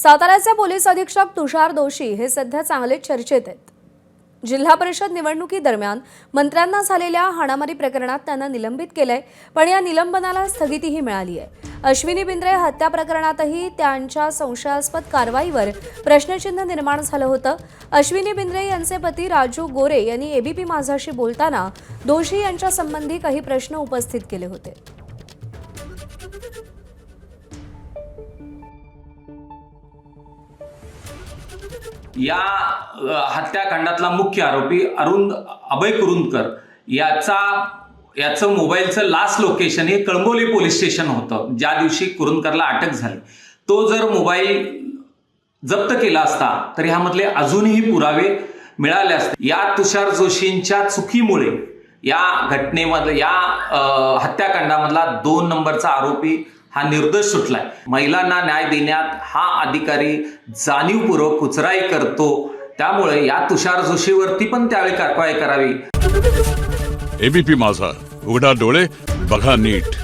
साताऱ्याचे पोलीस अधीक्षक तुषार दोशी हे सध्या चांगलेच चर्चेत आहेत। जिल्हा परिषद निवडणुकीदरम्यान मंत्र्यांना झालेल्या हाणामारी प्रकरणात त्यांना निलंबित केलंय, पण या निलंबनाला स्थगितीही मिळाली आहे। अश्विनी बिंद्रे हत्या प्रकरणातही त्यांच्या संशयास्पद कारवाईवर प्रश्नचिन्ह निर्माण झालं होतं। अश्विनी बिंद्रे यांचे पती राजू गोरे यांनी एबीपी माझाशी बोलताना दोशी यांच्या संबंधी काही प्रश्न उपस्थित केले होते। या हत्याकांडातला मुख्य आरोपी अरुण अभय कुरुंदकर याचं मोबाईलचं लास्ट लोकेशन हे कळंबोली पोलीस स्टेशन होतं। ज्या दिवशी कुरुंदकरला अटक झाली, तो जर मोबाईल जप्त केला असता तर ह्यामधले अजूनही पुरावे मिळाले असते। या तुषार जोशींच्या चुकीमुळे या घटनेमध्ये हत्याकांडामधला 2 नंबरचा आरोपी हा निर्दोष सुटलाय। महिलांना न्याय देण्यात हा अधिकारी जाणीवपूर्वक कुचराई करतो, त्यामुळे या तुषार जोशीवरती पण त्यावेळी कारवाई करावी। एबीपी माझा, उघडा डोळे बघा नीट।